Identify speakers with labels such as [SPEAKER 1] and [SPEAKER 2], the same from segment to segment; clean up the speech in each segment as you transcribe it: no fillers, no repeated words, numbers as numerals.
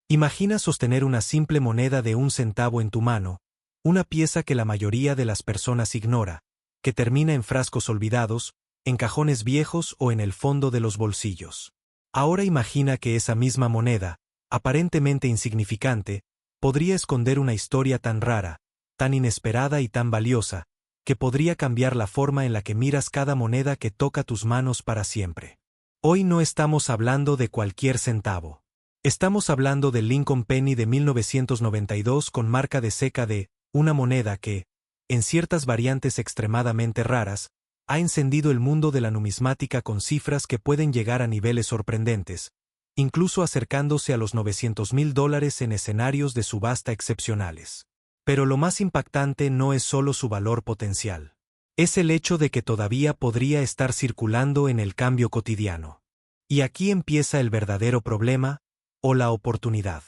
[SPEAKER 1] Imagina sostener una simple moneda de 1 centavo en tu mano, una pieza que la mayoría de las personas ignora, que termina en frascos olvidados, en cajones viejos o en el fondo de los bolsillos. Ahora imagina que esa misma moneda, aparentemente insignificante, podría esconder una historia tan rara, tan inesperada y tan valiosa, que podría cambiar la forma en la que miras cada moneda que toca tus manos para siempre. Hoy no estamos hablando de cualquier centavo. Estamos hablando del Lincoln Penny de 1992 con marca de seca de una moneda que, en ciertas variantes extremadamente raras, ha encendido el mundo de la numismática con cifras que pueden llegar a niveles sorprendentes, incluso acercándose a los $900,000 en escenarios de subasta excepcionales. Pero lo más impactante no es solo su valor potencial. Es el hecho de que todavía podría estar circulando en el cambio cotidiano. Y aquí empieza el verdadero problema, o la oportunidad.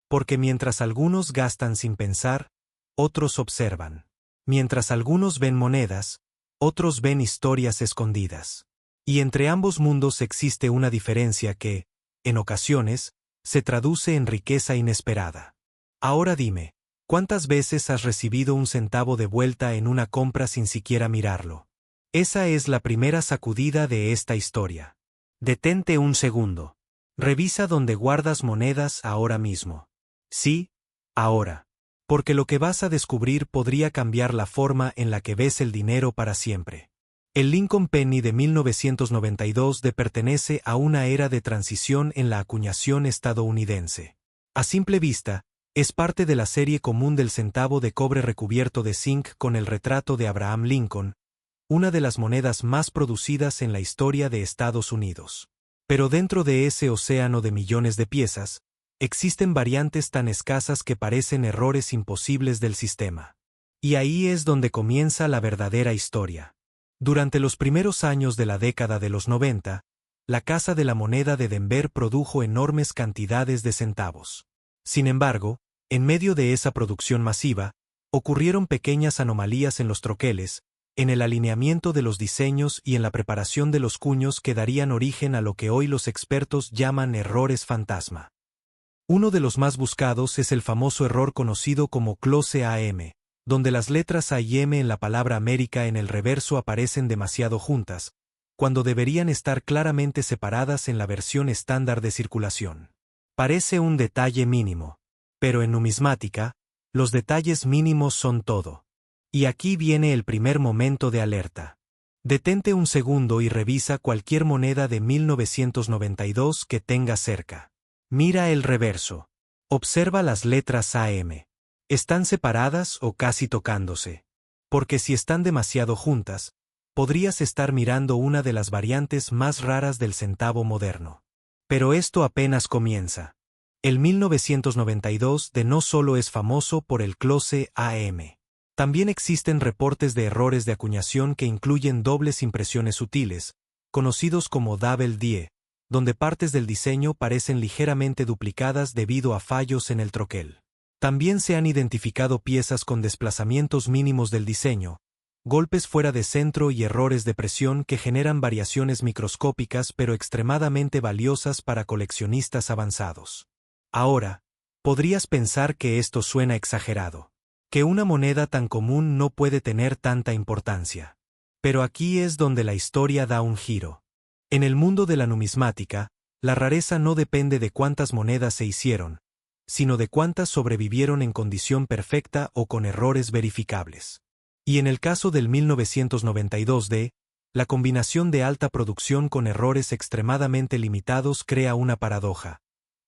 [SPEAKER 1] Porque mientras algunos gastan sin pensar, otros observan. Mientras algunos ven monedas, otros ven historias escondidas. Y entre ambos mundos existe una diferencia que, en ocasiones, se traduce en riqueza inesperada. Ahora dime, ¿cuántas veces has recibido 1 centavo de vuelta en una compra sin siquiera mirarlo? Esa es la primera sacudida de esta historia. Detente un segundo. Revisa dónde guardas monedas ahora mismo. Sí, ahora. Porque lo que vas a descubrir podría cambiar la forma en la que ves el dinero para siempre. El Lincoln Penny de 1992 pertenece a una era de transición en la acuñación estadounidense. A simple vista, es parte de la serie común del centavo de cobre recubierto de zinc con el retrato de Abraham Lincoln, una de las monedas más producidas en la historia de Estados Unidos. Pero dentro de ese océano de millones de piezas, existen variantes tan escasas que parecen errores imposibles del sistema. Y ahí es donde comienza la verdadera historia. Durante los primeros años de la década de los 90, la Casa de la Moneda de Denver produjo enormes cantidades de centavos. Sin embargo, en medio de esa producción masiva, ocurrieron pequeñas anomalías en los troqueles, en el alineamiento de los diseños y en la preparación de los cuños que darían origen a lo que hoy los expertos llaman errores fantasma. Uno de los más buscados es el famoso error conocido como close AM, donde las letras A y M en la palabra América en el reverso aparecen demasiado juntas, cuando deberían estar claramente separadas en la versión estándar de circulación. Parece un detalle mínimo, pero en numismática, los detalles mínimos son todo. Y aquí viene el primer momento de alerta. Detente un segundo y revisa cualquier moneda de 1992 que tengas cerca. Mira el reverso. Observa las letras AM. ¿Están separadas o casi tocándose? Porque si están demasiado juntas, podrías estar mirando una de las variantes más raras del centavo moderno. Pero esto apenas comienza. El 1992 no solo es famoso por el close AM. También existen reportes de errores de acuñación que incluyen dobles impresiones sutiles, conocidos como double die, donde partes del diseño parecen ligeramente duplicadas debido a fallos en el troquel. También se han identificado piezas con desplazamientos mínimos del diseño, golpes fuera de centro y errores de presión que generan variaciones microscópicas pero extremadamente valiosas para coleccionistas avanzados. Ahora, podrías pensar que esto suena exagerado, que una moneda tan común no puede tener tanta importancia. Pero aquí es donde la historia da un giro. En el mundo de la numismática, la rareza no depende de cuántas monedas se hicieron, sino de cuántas sobrevivieron en condición perfecta o con errores verificables. Y en el caso del 1992 la combinación de alta producción con errores extremadamente limitados crea una paradoja.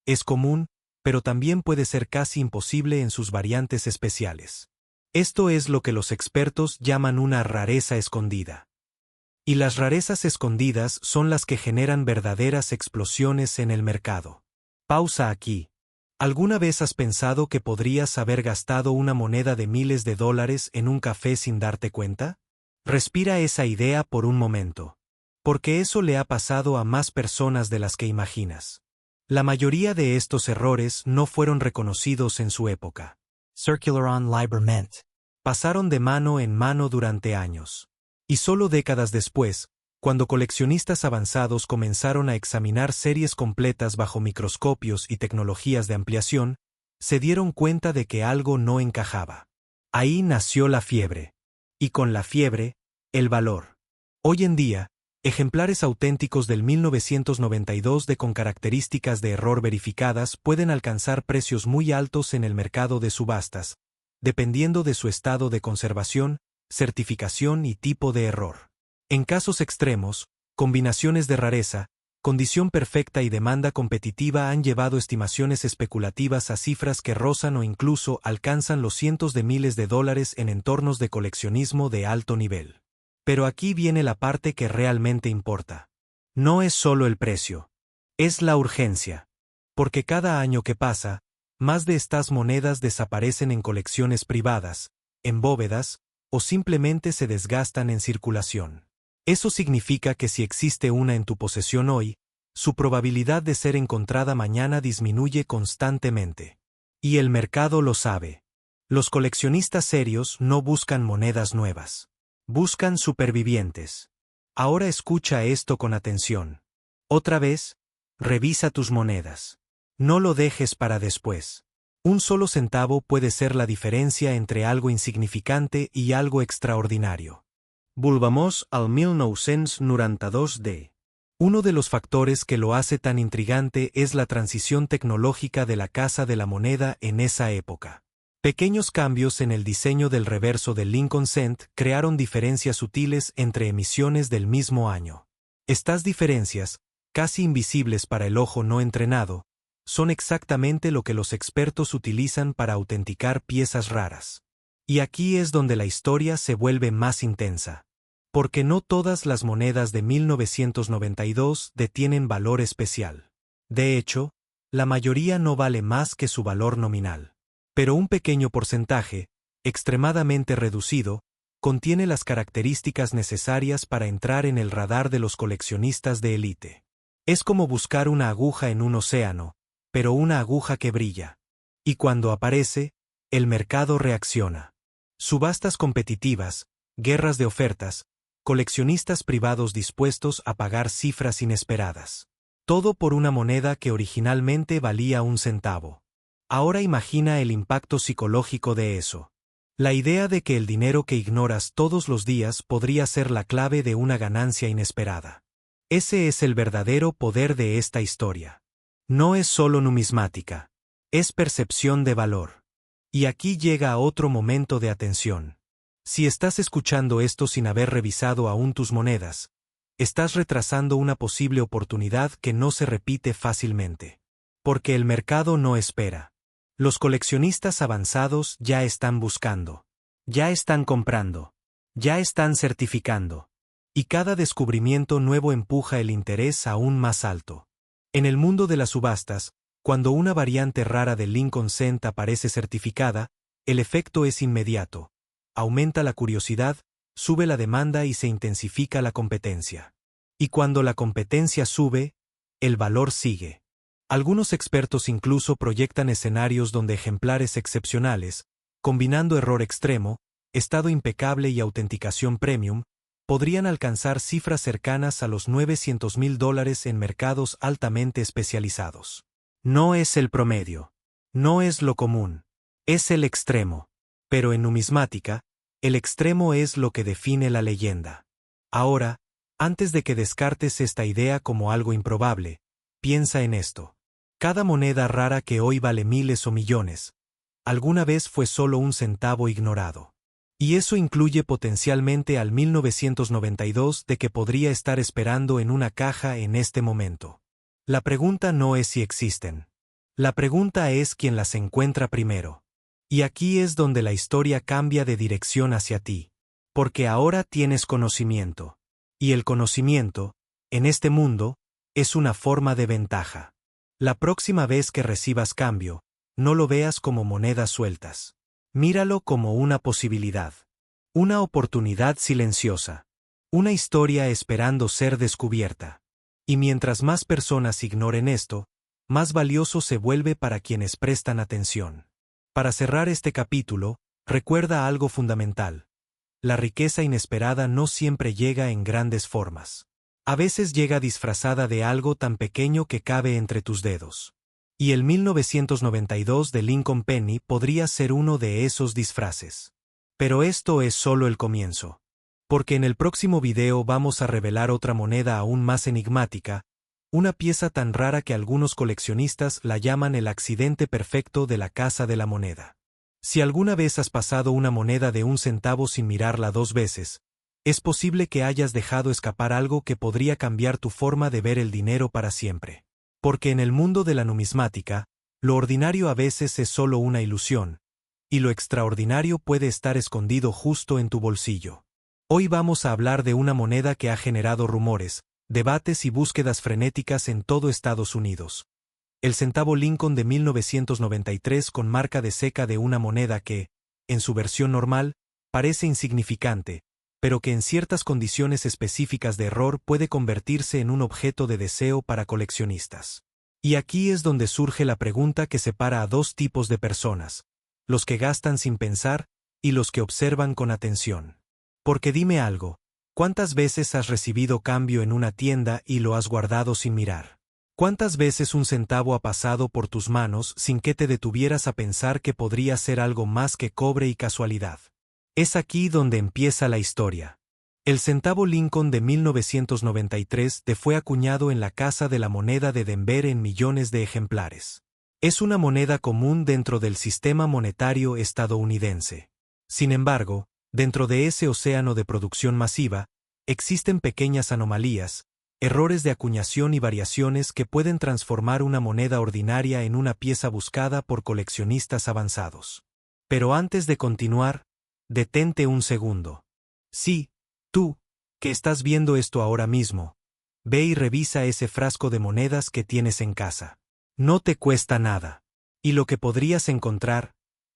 [SPEAKER 1] Es común, pero también puede ser casi imposible en sus variantes especiales. Esto es lo que los expertos llaman una rareza escondida. Y las rarezas escondidas son las que generan verdaderas explosiones en el mercado. Pausa aquí. ¿Alguna vez has pensado que podrías haber gastado una moneda de miles de dólares en un café sin darte cuenta? Respira esa idea por un momento. Porque eso le ha pasado a más personas de las que imaginas. La mayoría de estos errores no fueron reconocidos en su época. Circular on Liber Mint. Pasaron de mano en mano durante años. Y solo décadas después, Cuando coleccionistas avanzados comenzaron a examinar series completas bajo microscopios y tecnologías de ampliación, se dieron cuenta de que algo no encajaba. Ahí nació la fiebre. Y con la fiebre, el valor. Hoy en día, ejemplares auténticos del 1992 con características de error verificadas pueden alcanzar precios muy altos en el mercado de subastas, dependiendo de su estado de conservación, certificación y tipo de error. En casos extremos, combinaciones de rareza, condición perfecta y demanda competitiva han llevado estimaciones especulativas a cifras que rozan o incluso alcanzan los cientos de miles de dólares en entornos de coleccionismo de alto nivel. Pero aquí viene la parte que realmente importa. No es solo el precio. Es la urgencia. Porque cada año que pasa, más de estas monedas desaparecen en colecciones privadas, en bóvedas, o simplemente se desgastan en circulación. Eso significa que si existe una en tu posesión hoy, su probabilidad de ser encontrada mañana disminuye constantemente. Y el mercado lo sabe. Los coleccionistas serios no buscan monedas nuevas. Buscan supervivientes. Ahora escucha esto con atención. Otra vez, revisa tus monedas. No lo dejes para después. Un solo centavo puede ser la diferencia entre algo insignificante y algo extraordinario. Volvamos al 1992 Uno de los factores que lo hace tan intrigante es la transición tecnológica de la Casa de la Moneda en esa época. Pequeños cambios en el diseño del reverso del Lincoln Cent crearon diferencias sutiles entre emisiones del mismo año. Estas diferencias, casi invisibles para el ojo no entrenado, son exactamente lo que los expertos utilizan para autenticar piezas raras. Y aquí es donde la historia se vuelve más intensa. Porque no todas las monedas de 1992 tienen valor especial. De hecho, la mayoría no vale más que su valor nominal. Pero un pequeño porcentaje, extremadamente reducido, contiene las características necesarias para entrar en el radar de los coleccionistas de élite. Es como buscar una aguja en un océano, pero una aguja que brilla. Y cuando aparece, el mercado reacciona. Subastas competitivas, guerras de ofertas, coleccionistas privados dispuestos a pagar cifras inesperadas. Todo por una moneda que originalmente valía un centavo. Ahora imagina el impacto psicológico de eso. La idea de que el dinero que ignoras todos los días podría ser la clave de una ganancia inesperada. Ese es el verdadero poder de esta historia. No es solo numismática. Es percepción de valor. Y aquí llega otro momento de atención. Si estás escuchando esto sin haber revisado aún tus monedas, estás retrasando una posible oportunidad que no se repite fácilmente. Porque el mercado no espera. Los coleccionistas avanzados ya están buscando. Ya están comprando. Ya están certificando. Y cada descubrimiento nuevo empuja el interés aún más alto. En el mundo de las subastas, cuando una variante rara del Lincoln Cent aparece certificada, el efecto es inmediato. Aumenta la curiosidad, sube la demanda y se intensifica la competencia. Y cuando la competencia sube, el valor sigue. Algunos expertos incluso proyectan escenarios donde ejemplares excepcionales, combinando error extremo, estado impecable y autenticación premium, podrían alcanzar cifras cercanas a los $900,000 en mercados altamente especializados. No es el promedio. No es lo común. Es el extremo. Pero en numismática, el extremo es lo que define la leyenda. Ahora, antes de que descartes esta idea como algo improbable, piensa en esto. Cada moneda rara que hoy vale miles o millones, alguna vez fue solo un centavo ignorado. Y eso incluye potencialmente al 1992 que podría estar esperando en una caja en este momento. La pregunta no es si existen. La pregunta es quién las encuentra primero. Y aquí es donde la historia cambia de dirección hacia ti. Porque ahora tienes conocimiento. Y el conocimiento, en este mundo, es una forma de ventaja. La próxima vez que recibas cambio, no lo veas como monedas sueltas. Míralo como una posibilidad. Una oportunidad silenciosa. Una historia esperando ser descubierta. Y mientras más personas ignoren esto, más valioso se vuelve para quienes prestan atención. Para cerrar este capítulo, recuerda algo fundamental. la riqueza inesperada no siempre llega en grandes formas. A veces llega disfrazada de algo tan pequeño que cabe entre tus dedos. Y el 1992 de Lincoln Penny podría ser uno de esos disfraces. Pero esto es solo el comienzo. Porque en el próximo video vamos a revelar otra moneda aún más enigmática, una pieza tan rara que algunos coleccionistas la llaman el accidente perfecto de la Casa de la Moneda. Si alguna vez has pasado una moneda de 1 centavo sin mirarla 2 veces, es posible que hayas dejado escapar algo que podría cambiar tu forma de ver el dinero para siempre. Porque en el mundo de la numismática, lo ordinario a veces es solo una ilusión, y lo extraordinario puede estar escondido justo en tu bolsillo. Hoy vamos a hablar de una moneda que ha generado rumores, debates y búsquedas frenéticas en todo Estados Unidos. El centavo Lincoln de 1993 con marca de seca de una moneda que, en su versión normal, parece insignificante, pero que en ciertas condiciones específicas de error puede convertirse en un objeto de deseo para coleccionistas. Y aquí es donde surge la pregunta que separa a dos tipos de personas, los que gastan sin pensar y los que observan con atención. Porque dime algo, ¿cuántas veces has recibido cambio en una tienda y lo has guardado sin mirar? ¿Cuántas veces 1 centavo ha pasado por tus manos sin que te detuvieras a pensar que podría ser algo más que cobre y casualidad? Es aquí donde empieza la historia. El centavo Lincoln de 1993 fue acuñado en la Casa de la Moneda de Denver en millones de ejemplares. Es una moneda común dentro del sistema monetario estadounidense. Sin embargo, dentro de ese océano de producción masiva, existen pequeñas anomalías, errores de acuñación y variaciones que pueden transformar una moneda ordinaria en una pieza buscada por coleccionistas avanzados. Pero antes de continuar, detente un segundo. Sí, tú, que estás viendo esto ahora mismo, ve y revisa ese frasco de monedas que tienes en casa. No te cuesta nada. Y lo que podrías encontrar,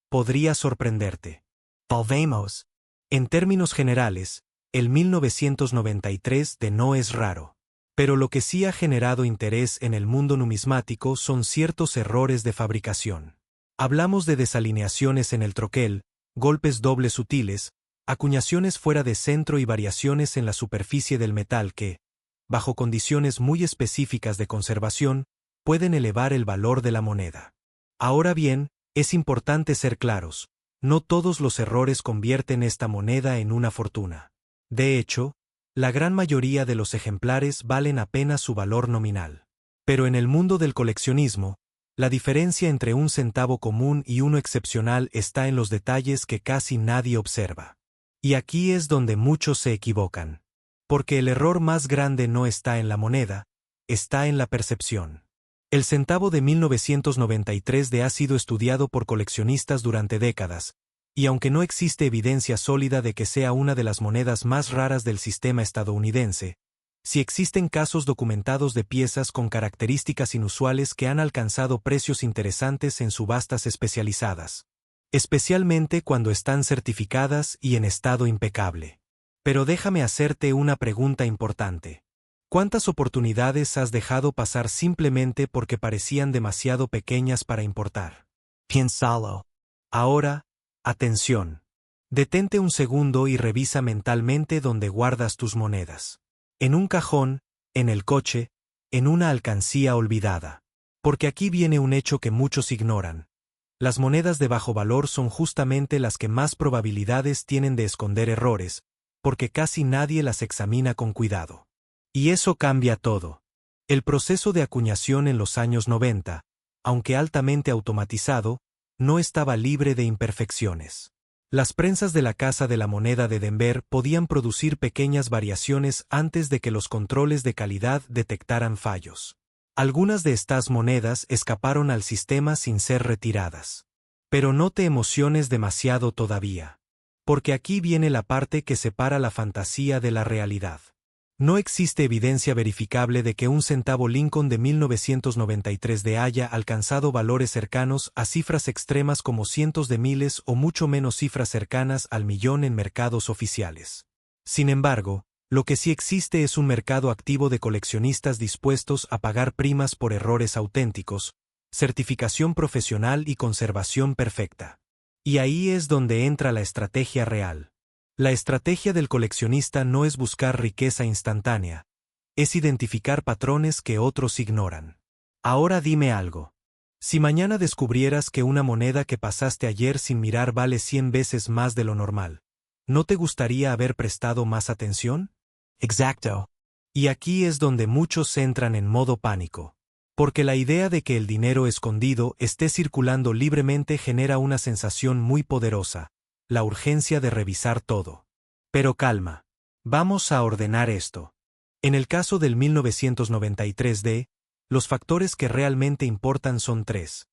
[SPEAKER 1] podría sorprenderte. Volvemos. En términos generales, el 1993 no es raro. Pero lo que sí ha generado interés en el mundo numismático son ciertos errores de fabricación. Hablamos de desalineaciones en el troquel, golpes dobles sutiles, acuñaciones fuera de centro y variaciones en la superficie del metal que, bajo condiciones muy específicas de conservación, pueden elevar el valor de la moneda. Ahora bien, es importante ser claros, no todos los errores convierten esta moneda en una fortuna. De hecho, la gran mayoría de los ejemplares valen apenas su valor nominal. Pero en el mundo del coleccionismo, la diferencia entre 1 centavo común y uno excepcional está en los detalles que casi nadie observa. Y aquí es donde muchos se equivocan. Porque el error más grande no está en la moneda, está en la percepción. El centavo de 1993 ha sido estudiado por coleccionistas durante décadas, y aunque no existe evidencia sólida de que sea una de las monedas más raras del sistema estadounidense, sí existen casos documentados de piezas con características inusuales que han alcanzado precios interesantes en subastas especializadas, especialmente cuando están certificadas y en estado impecable. Pero déjame hacerte una pregunta importante. ¿Cuántas oportunidades has dejado pasar simplemente porque parecían demasiado pequeñas para importar? Piénsalo. Ahora, atención. Detente un segundo y revisa mentalmente dónde guardas tus monedas. En un cajón, en el coche, en una alcancía olvidada. Porque aquí viene un hecho que muchos ignoran. Las monedas de bajo valor son justamente las que más probabilidades tienen de esconder errores, porque casi nadie las examina con cuidado. Y eso cambia todo. El proceso de acuñación en los años 90, aunque altamente automatizado, no estaba libre de imperfecciones. Las prensas de la Casa de la Moneda de Denver podían producir pequeñas variaciones antes de que los controles de calidad detectaran fallos. Algunas de estas monedas escaparon al sistema sin ser retiradas. Pero no te emociones demasiado todavía. Porque aquí viene la parte que separa la fantasía de la realidad. No existe evidencia verificable de que 1 centavo Lincoln de 1993 haya alcanzado valores cercanos a cifras extremas como cientos de miles o mucho menos cifras cercanas al millón en mercados oficiales. Sin embargo, lo que sí existe es un mercado activo de coleccionistas dispuestos a pagar primas por errores auténticos, certificación profesional y conservación perfecta. Y ahí es donde entra la estrategia real. La estrategia del coleccionista no es buscar riqueza instantánea, es identificar patrones que otros ignoran. Ahora dime algo. Si mañana descubrieras que una moneda que pasaste ayer sin mirar vale 100 veces más de lo normal, ¿no te gustaría haber prestado más atención? Exacto. Y aquí es donde muchos entran en modo pánico. Porque la idea de que el dinero escondido esté circulando libremente genera una sensación muy poderosa, la urgencia de revisar todo. Pero calma. Vamos a ordenar esto. En el caso del 1993D, los factores que realmente importan son tres: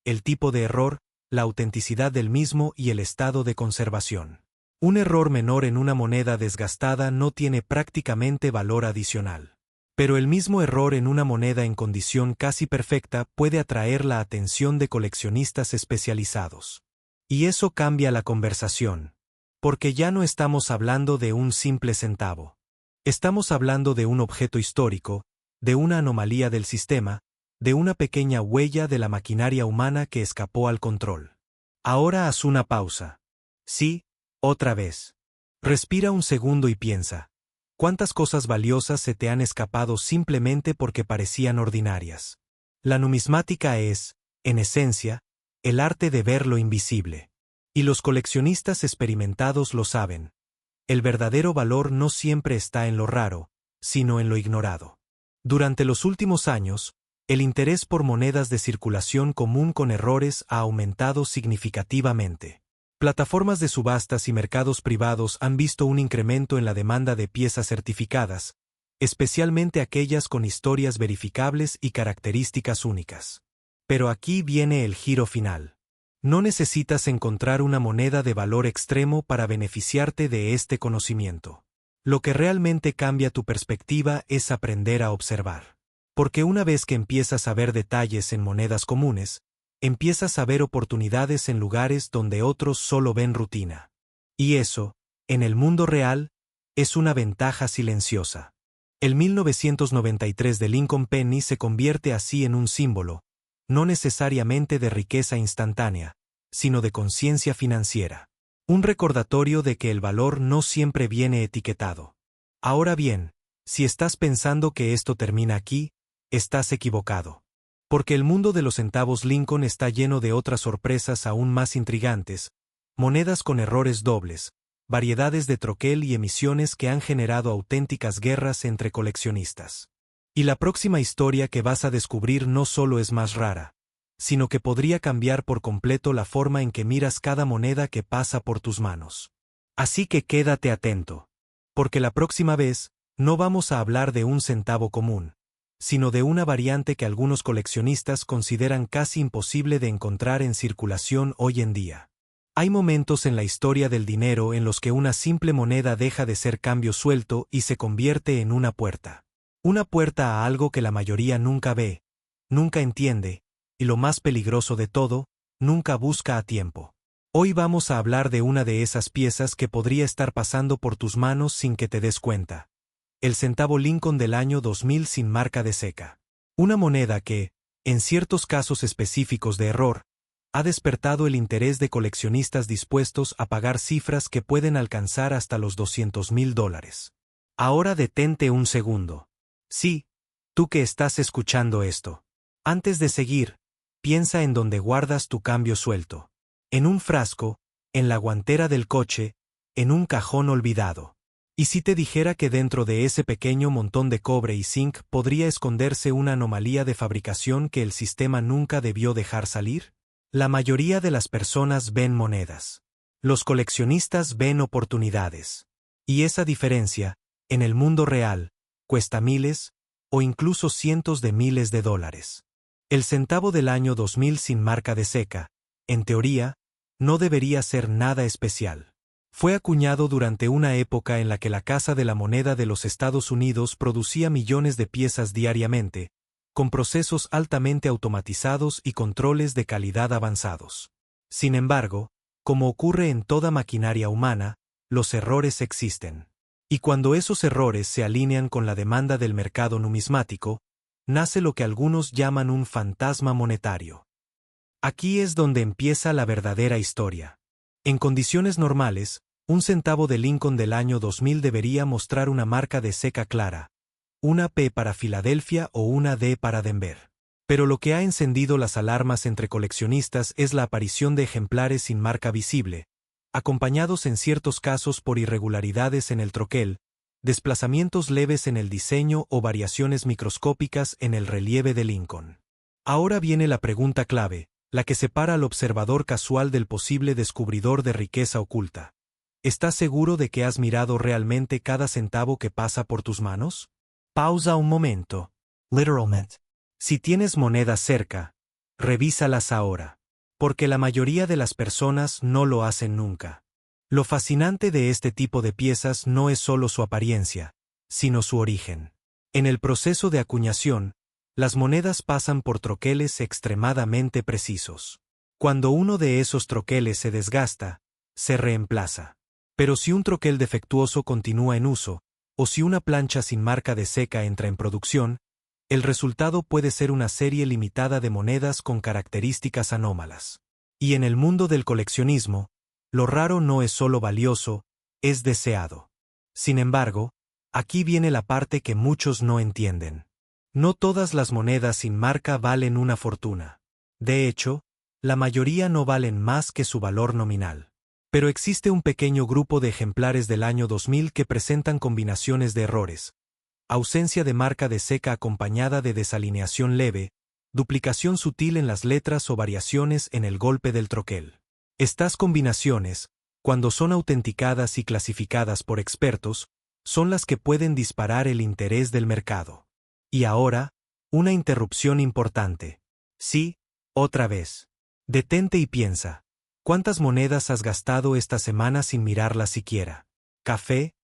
[SPEAKER 1] el tipo de error, la autenticidad del mismo y el estado de conservación. Un error menor en una moneda desgastada no tiene prácticamente valor adicional. Pero el mismo error en una moneda en condición casi perfecta puede atraer la atención de coleccionistas especializados. Y eso cambia la conversación. Porque ya no estamos hablando de un simple centavo. Estamos hablando de un objeto histórico, de una anomalía del sistema, de una pequeña huella de la maquinaria humana que escapó al control. Ahora haz una pausa. Sí, otra vez. Respira un segundo y piensa. ¿Cuántas cosas valiosas se te han escapado simplemente porque parecían ordinarias? La numismática es, en esencia, el arte de ver lo invisible. Y los coleccionistas experimentados lo saben. El verdadero valor no siempre está en lo raro, sino en lo ignorado. Durante los últimos años, el interés por monedas de circulación común con errores ha aumentado significativamente. Plataformas de subastas y mercados privados han visto un incremento en la demanda de piezas certificadas, especialmente aquellas con historias verificables y características únicas. Pero aquí viene el giro final. No necesitas encontrar una moneda de valor extremo para beneficiarte de este conocimiento. Lo que realmente cambia tu perspectiva es aprender a observar. Porque una vez que empiezas a ver detalles en monedas comunes, empiezas a ver oportunidades en lugares donde otros solo ven rutina. Y eso, en el mundo real, es una ventaja silenciosa. El 1993 de Lincoln Penny se convierte así en un símbolo, no necesariamente de riqueza instantánea, sino de conciencia financiera. Un recordatorio de que el valor no siempre viene etiquetado. Ahora bien, si estás pensando que esto termina aquí, estás equivocado. Porque el mundo de los centavos Lincoln está lleno de otras sorpresas aún más intrigantes, monedas con errores dobles, variedades de troquel y emisiones que han generado auténticas guerras entre coleccionistas. Y la próxima historia que vas a descubrir no solo es más rara, sino que podría cambiar por completo la forma en que miras cada moneda que pasa por tus manos. Así que quédate atento. Porque la próxima vez, no vamos a hablar de un centavo común, sino de una variante que algunos coleccionistas consideran casi imposible de encontrar en circulación hoy en día. Hay momentos en la historia del dinero en los que una simple moneda deja de ser cambio suelto y se convierte en una puerta. Una puerta a algo que la mayoría nunca ve, nunca entiende, y lo más peligroso de todo, nunca busca a tiempo. Hoy vamos a hablar de una de esas piezas que podría estar pasando por tus manos sin que te des cuenta. El centavo Lincoln del año 2000 sin marca de seca. Una moneda que, en ciertos casos específicos de error, ha despertado el interés de coleccionistas dispuestos a pagar cifras que pueden alcanzar hasta los $200,000. Ahora detente un segundo. Sí, tú que estás escuchando esto. Antes de seguir, piensa en dónde guardas tu cambio suelto. En un frasco, en la guantera del coche, en un cajón olvidado. ¿Y si te dijera que dentro de ese pequeño montón de cobre y zinc podría esconderse una anomalía de fabricación que el sistema nunca debió dejar salir? La mayoría de las personas ven monedas. Los coleccionistas ven oportunidades. Y esa diferencia, en el mundo real, cuesta miles, o incluso cientos de miles de dólares. El centavo del año 2000 sin marca de seca, en teoría, no debería ser nada especial. Fue acuñado durante una época en la que la Casa de la Moneda de los Estados Unidos producía millones de piezas diariamente, con procesos altamente automatizados y controles de calidad avanzados. Sin embargo, como ocurre en toda maquinaria humana, los errores existen. Y cuando esos errores se alinean con la demanda del mercado numismático, nace lo que algunos llaman un fantasma monetario. Aquí es donde empieza la verdadera historia. En condiciones normales, Un centavo de Lincoln del año 2000 debería mostrar una marca de seca clara, una P para Filadelfia o una D para Denver. Pero lo que ha encendido las alarmas entre coleccionistas es la aparición de ejemplares sin marca visible, acompañados en ciertos casos por irregularidades en el troquel, desplazamientos leves en el diseño o variaciones microscópicas en el relieve de Lincoln. Ahora viene la pregunta clave, la que separa al observador casual del posible descubridor de riqueza oculta. ¿Estás seguro de que has mirado realmente cada centavo que pasa por tus manos? Pausa un momento. Literalmente. Si tienes monedas cerca, revísalas ahora. Porque la mayoría de las personas no lo hacen nunca. Lo fascinante de este tipo de piezas no es solo su apariencia, sino su origen. En el proceso de acuñación, las monedas pasan por troqueles extremadamente precisos. Cuando uno de esos troqueles se desgasta, se reemplaza. Pero si un troquel defectuoso continúa en uso, o si una plancha sin marca de seca entra en producción, el resultado puede ser una serie limitada de monedas con características anómalas. Y en el mundo del coleccionismo, lo raro no es solo valioso, es deseado. Sin embargo, aquí viene la parte que muchos no entienden. No todas las monedas sin marca valen una fortuna. De hecho, la mayoría no valen más que su valor nominal. Pero existe un pequeño grupo de ejemplares del año 2000 que presentan combinaciones de errores: ausencia de marca de seca acompañada de desalineación leve, duplicación sutil en las letras o variaciones en el golpe del troquel. Estas combinaciones, cuando son autenticadas y clasificadas por expertos, son las que pueden disparar el interés del mercado. Y ahora, una interrupción importante. Sí, otra vez. Detente y piensa. ¿Cuántas monedas has gastado esta semana sin mirarlas siquiera? Café,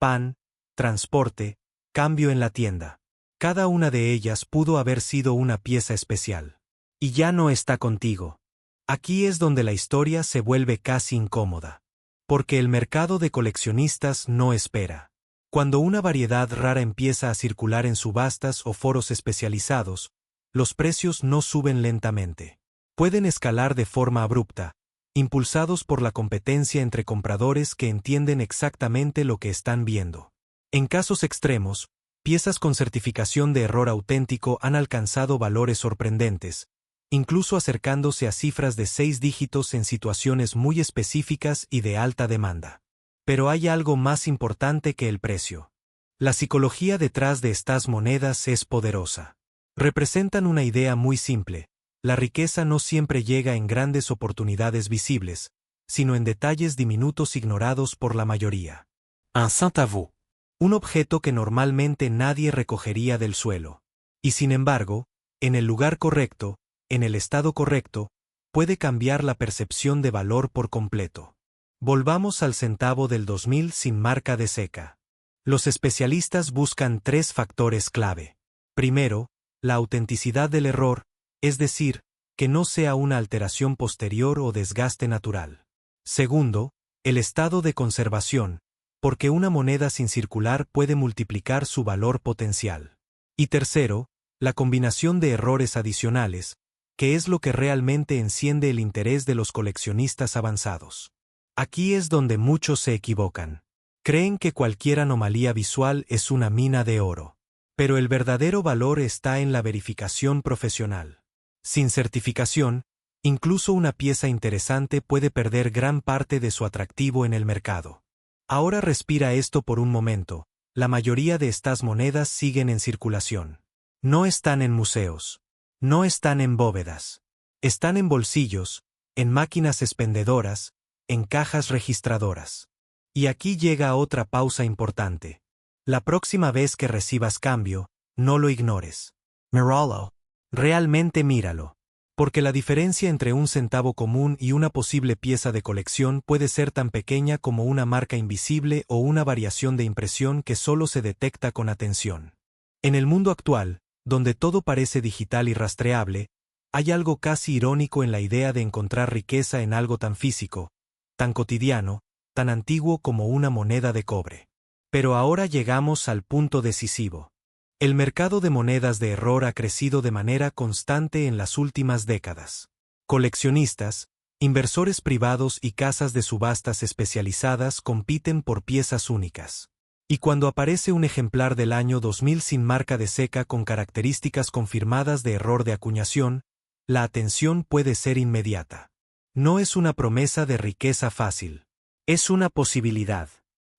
[SPEAKER 1] pan, transporte, cambio en la tienda. Cada una de ellas pudo haber sido una pieza especial. Y ya no está contigo. Aquí es donde la historia se vuelve casi incómoda. Porque el mercado de coleccionistas no espera. Cuando una variedad rara empieza a circular en subastas o foros especializados, los precios no suben lentamente. Pueden escalar de forma abrupta, impulsados por la competencia entre compradores que entienden exactamente lo que están viendo. En casos extremos, piezas con certificación de error auténtico han alcanzado valores sorprendentes, incluso acercándose a cifras de 6 dígitos en situaciones muy específicas y de alta demanda. Pero hay algo más importante que el precio. La psicología detrás de estas monedas es poderosa. Representan una idea muy simple: la riqueza no siempre llega en grandes oportunidades visibles, sino en detalles diminutos ignorados por la mayoría. Un centavo. Un objeto que normalmente nadie recogería del suelo. Y sin embargo, en el lugar correcto, en el estado correcto, puede cambiar la percepción de valor por completo. Volvamos al centavo del 2000 sin marca de seca. Los especialistas buscan 3 factores clave. Primero, la autenticidad del error, es decir, que no sea una alteración posterior o desgaste natural. Segundo, el estado de conservación, porque una moneda sin circular puede multiplicar su valor potencial. Y tercero, la combinación de errores adicionales, que es lo que realmente enciende el interés de los coleccionistas avanzados. Aquí es donde muchos se equivocan. Creen que cualquier anomalía visual es una mina de oro. Pero el verdadero valor está en la verificación profesional. Sin certificación, incluso una pieza interesante puede perder gran parte de su atractivo en el mercado. Ahora respira esto por un momento: la mayoría de estas monedas siguen en circulación. No están en museos. No están en bóvedas. Están en bolsillos, en máquinas expendedoras, en cajas registradoras. Y aquí llega otra pausa importante. La próxima vez que recibas cambio, no lo ignores. Míralo. Realmente míralo. Porque la diferencia entre un centavo común y una posible pieza de colección puede ser tan pequeña como una marca invisible o una variación de impresión que solo se detecta con atención. En el mundo actual, donde todo parece digital y rastreable, hay algo casi irónico en la idea de encontrar riqueza en algo tan físico, tan cotidiano, tan antiguo como una moneda de cobre. Pero ahora llegamos al punto decisivo. El mercado de monedas de error ha crecido de manera constante en las últimas décadas. Coleccionistas, Inversores privados y casas de subastas especializadas compiten por piezas únicas. Y cuando aparece un ejemplar del año 2000 sin marca de seca con características confirmadas de error de acuñación, la atención puede ser inmediata. No es una promesa de riqueza fácil. Es una posibilidad.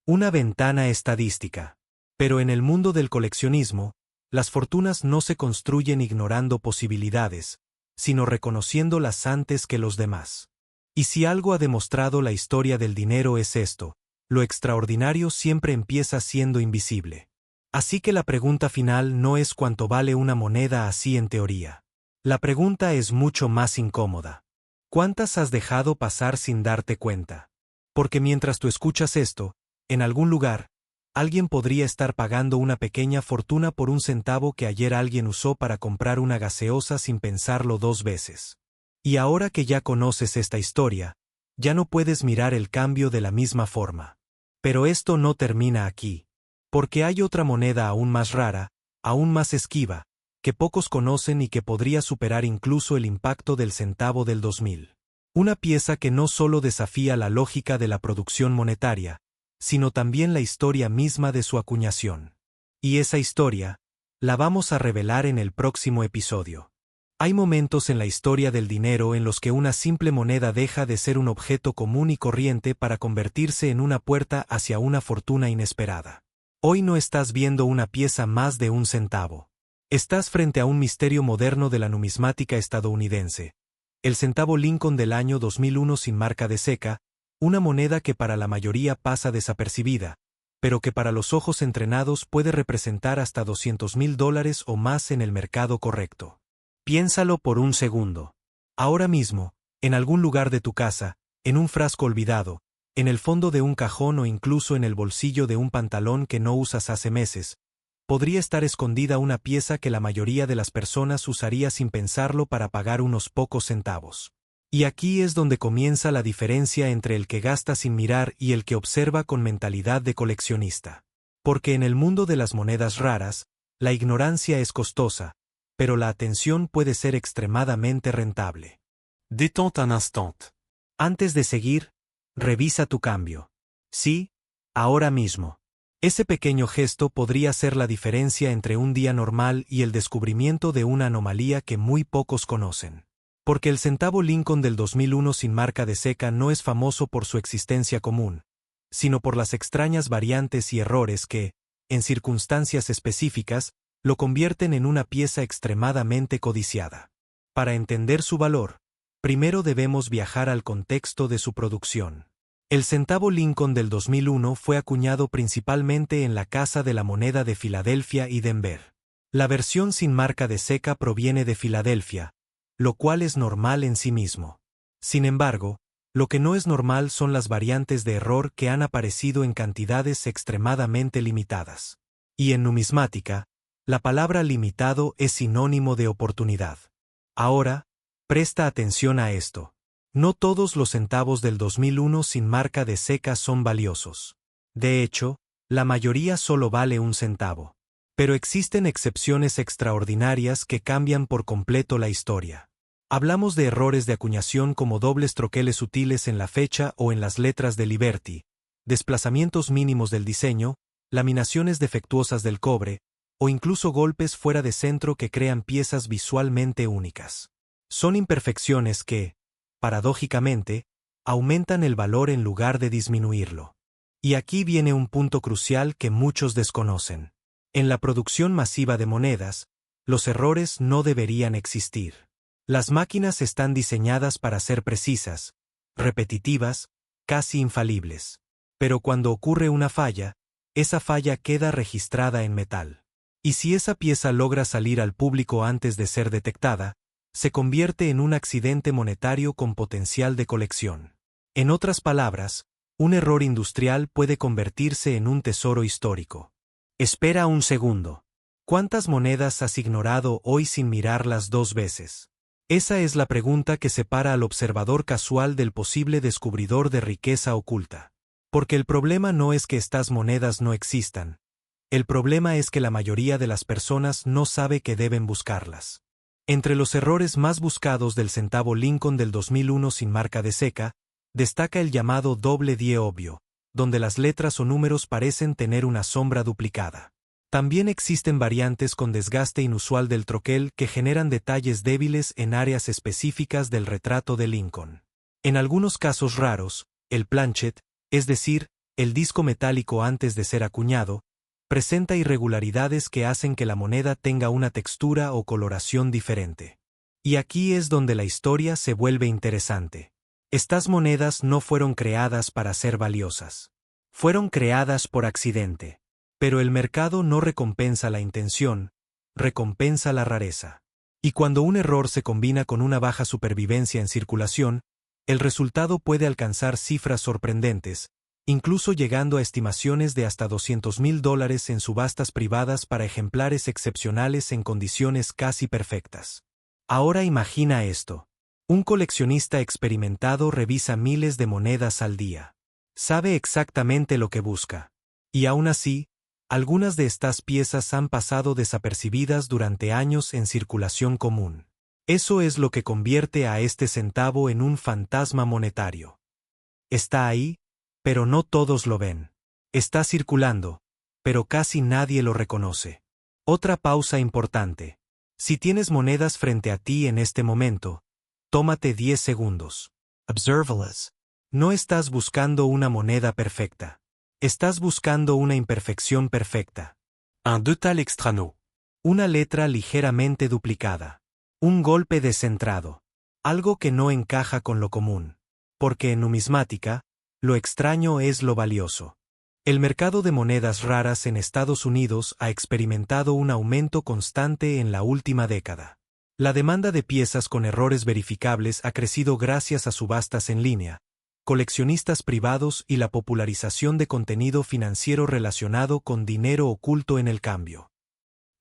[SPEAKER 1] Una ventana estadística. Pero en el mundo del coleccionismo, las fortunas no se construyen ignorando posibilidades, sino reconociéndolas antes que los demás. Y si algo ha demostrado la historia del dinero es esto: lo extraordinario siempre empieza siendo invisible. Así que la pregunta final no es cuánto vale una moneda así en teoría. La pregunta es mucho más incómoda. ¿Cuántas has dejado pasar sin darte cuenta? Porque mientras tú escuchas esto, en algún lugar, alguien podría estar pagando una pequeña fortuna por un centavo que ayer alguien usó para comprar una gaseosa sin pensarlo dos veces. Y ahora que ya conoces esta historia, ya no puedes mirar el cambio de la misma forma. Pero esto no termina aquí. Porque hay otra moneda aún más rara, aún más esquiva, que pocos conocen y que podría superar incluso el impacto del centavo del 2000. Una pieza que no solo desafía la lógica de la producción monetaria, sino también la historia misma de su acuñación. Y esa historia, la vamos a revelar en el próximo episodio. Hay momentos en la historia del dinero en los que una simple moneda deja de ser un objeto común y corriente para convertirse en una puerta hacia una fortuna inesperada. Hoy no estás viendo una pieza más de un centavo. Estás frente a un misterio moderno de la numismática estadounidense. El centavo Lincoln del año 2001 sin marca de seca, una moneda que para la mayoría pasa desapercibida, pero que para los ojos entrenados puede representar hasta $200,000 o más en el mercado correcto. Piénsalo por un segundo. Ahora mismo, en algún lugar de tu casa, en un frasco olvidado, en el fondo de un cajón o incluso en el bolsillo de un pantalón que no usas hace meses, podría estar escondida una pieza que la mayoría de las personas usaría sin pensarlo para pagar unos pocos centavos. Y aquí es donde comienza la diferencia entre el que gasta sin mirar y el que observa con mentalidad de coleccionista. Porque en el mundo de las monedas raras, la ignorancia es costosa, pero la atención puede ser extremadamente rentable.
[SPEAKER 2] Détente un instant.
[SPEAKER 1] Antes de seguir, revisa tu cambio. Sí, ahora mismo. Ese pequeño gesto podría ser la diferencia entre un día normal y el descubrimiento de una anomalía que muy pocos conocen. Porque el centavo Lincoln del 2001 sin marca de seca no es famoso por su existencia común, sino por las extrañas variantes y errores que, en circunstancias específicas, lo convierten en una pieza extremadamente codiciada. Para entender su valor, primero debemos viajar al contexto de su producción. El centavo Lincoln del 2001 fue acuñado principalmente en la Casa de la Moneda de Filadelfia y Denver. La versión sin marca de seca proviene de Filadelfia, lo cual es normal en sí mismo. Sin embargo, lo que no es normal son las variantes de error que han aparecido en cantidades extremadamente limitadas. Y en numismática, la palabra limitado es sinónimo de oportunidad. Ahora, presta atención a esto. No todos los centavos del 2001 sin marca de seca son valiosos. De hecho, la mayoría solo vale un centavo. Pero existen excepciones extraordinarias que cambian por completo la historia. Hablamos de errores de acuñación como dobles troqueles sutiles en la fecha o en las letras de Liberty, desplazamientos mínimos del diseño, laminaciones defectuosas del cobre, o incluso golpes fuera de centro que crean piezas visualmente únicas. Son imperfecciones que, paradójicamente, aumentan el valor en lugar de disminuirlo. Y aquí viene un punto crucial que muchos desconocen. En la producción masiva de monedas, los errores no deberían existir. Las máquinas están diseñadas para ser precisas, repetitivas, casi infalibles. Pero cuando ocurre una falla, esa falla queda registrada en metal. Y si esa pieza logra salir al público antes de ser detectada, se convierte en un accidente monetario con potencial de colección. En otras palabras, un error industrial puede convertirse en un tesoro histórico. Espera un segundo. ¿Cuántas monedas has ignorado hoy sin mirarlas dos veces? Esa es la pregunta que separa al observador casual del posible descubridor de riqueza oculta. Porque el problema no es que estas monedas no existan. El problema es que la mayoría de las personas no sabe que deben buscarlas. Entre los errores más buscados del centavo Lincoln del 2001 sin marca de seca, destaca el llamado doble die obvio, donde las letras o números parecen tener una sombra duplicada. También existen variantes con desgaste inusual del troquel que generan detalles débiles en áreas específicas del retrato de Lincoln. En algunos casos raros, el planchet, es decir, el disco metálico antes de ser acuñado, presenta irregularidades que hacen que la moneda tenga una textura o coloración diferente. Y aquí es donde la historia se vuelve interesante. Estas monedas no fueron creadas para ser valiosas. Fueron creadas por accidente. Pero el mercado no recompensa la intención, recompensa la rareza. Y cuando un error se combina con una baja supervivencia en circulación, el resultado puede alcanzar cifras sorprendentes, incluso llegando a estimaciones de hasta $200,000 en subastas privadas para ejemplares excepcionales en condiciones casi perfectas. Ahora imagina esto. Un coleccionista experimentado revisa miles de monedas al día. Sabe exactamente lo que busca. Y aún así, algunas de estas piezas han pasado desapercibidas durante años en circulación común. Eso es lo que convierte a este centavo en un fantasma monetario. Está ahí, pero no todos lo ven. Está circulando, pero casi nadie lo reconoce. Otra pausa importante. Si tienes monedas frente a ti en este momento, tómate 10 segundos. Obsérvalas. No estás buscando una moneda perfecta. Estás buscando una imperfección perfecta.
[SPEAKER 2] Un détail extrano.
[SPEAKER 1] Una letra ligeramente duplicada. Un golpe descentrado. Algo que no encaja con lo común. Porque en numismática, lo extraño es lo valioso. El mercado de monedas raras en Estados Unidos ha experimentado un aumento constante en la última década. La demanda de piezas con errores verificables ha crecido gracias a subastas en línea, coleccionistas privados y la popularización de contenido financiero relacionado con dinero oculto en el cambio.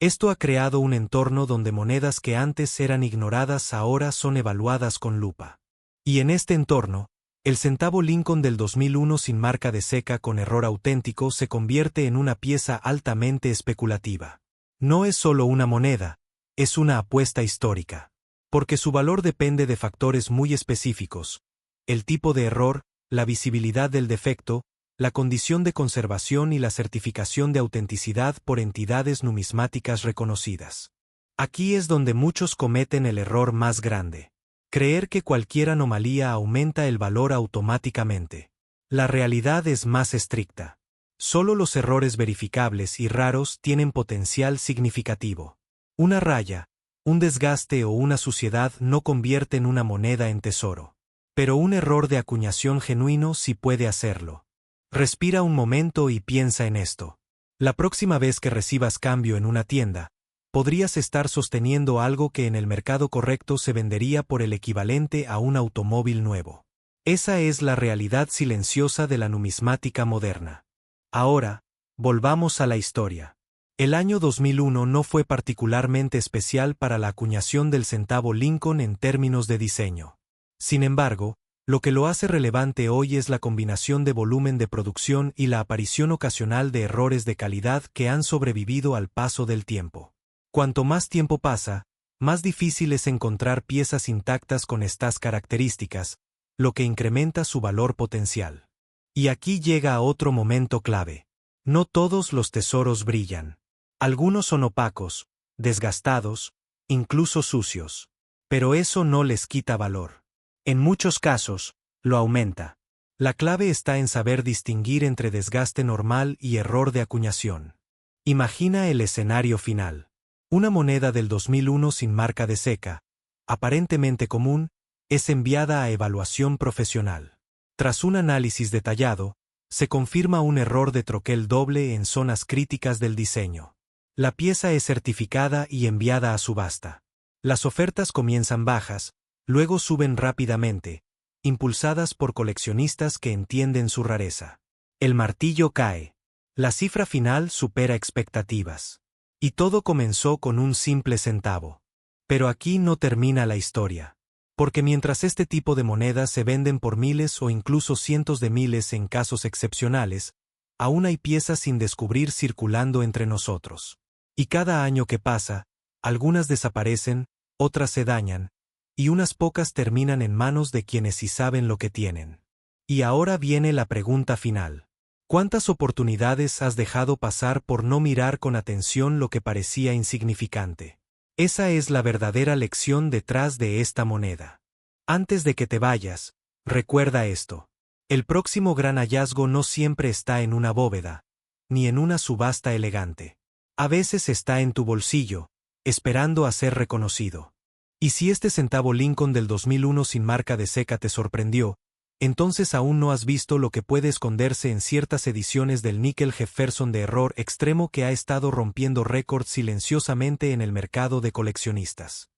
[SPEAKER 1] Esto ha creado un entorno donde monedas que antes eran ignoradas ahora son evaluadas con lupa. Y en este entorno, el centavo Lincoln del 2001 sin marca de seca con error auténtico se convierte en una pieza altamente especulativa. No es solo una moneda, es una apuesta histórica. Porque su valor depende de factores muy específicos: el tipo de error, la visibilidad del defecto, la condición de conservación y la certificación de autenticidad por entidades numismáticas reconocidas. Aquí es donde muchos cometen el error más grande: creer que cualquier anomalía aumenta el valor automáticamente. La realidad es más estricta. Solo los errores verificables y raros tienen potencial significativo. Una raya, un desgaste o una suciedad no convierten una moneda en tesoro. Pero un error de acuñación genuino sí puede hacerlo. Respira un momento y piensa en esto. La próxima vez que recibas cambio en una tienda, podrías estar sosteniendo algo que en el mercado correcto se vendería por el equivalente a un automóvil nuevo. Esa es la realidad silenciosa de la numismática moderna. Ahora, volvamos a la historia. El año 2001 no fue particularmente especial para la acuñación del centavo Lincoln en términos de diseño. Sin embargo, lo que lo hace relevante hoy es la combinación de volumen de producción y la aparición ocasional de errores de calidad que han sobrevivido al paso del tiempo. Cuanto más tiempo pasa, más difícil es encontrar piezas intactas con estas características, lo que incrementa su valor potencial. Y aquí llega a otro momento clave. No todos los tesoros brillan. Algunos son opacos, desgastados, incluso sucios. Pero eso no les quita valor. En muchos casos, lo aumenta. La clave está en saber distinguir entre desgaste normal y error de acuñación. Imagina el escenario final. Una moneda del 2001 sin marca de seca, aparentemente común, es enviada a evaluación profesional. Tras un análisis detallado, se confirma un error de troquel doble en zonas críticas del diseño. La pieza es certificada y enviada a subasta. Las ofertas comienzan bajas, luego suben rápidamente, impulsadas por coleccionistas que entienden su rareza. El martillo cae. La cifra final supera expectativas. Y todo comenzó con un simple centavo. Pero aquí no termina la historia. Porque mientras este tipo de monedas se venden por miles o incluso cientos de miles en casos excepcionales, aún hay piezas sin descubrir circulando entre nosotros. Y cada año que pasa, algunas desaparecen, otras se dañan, y unas pocas terminan en manos de quienes sí saben lo que tienen. Y ahora viene la pregunta final. ¿Cuántas oportunidades has dejado pasar por no mirar con atención lo que parecía insignificante? Esa es la verdadera lección detrás de esta moneda. Antes de que te vayas, recuerda esto. El próximo gran hallazgo no siempre está en una bóveda, ni en una subasta elegante. A veces está en tu bolsillo, esperando a ser reconocido. Y si este centavo Lincoln del 2001 sin marca de seca te sorprendió, entonces aún no has visto lo que puede esconderse en ciertas ediciones del níquel Jefferson de error extremo que ha estado rompiendo récords silenciosamente en el mercado de coleccionistas.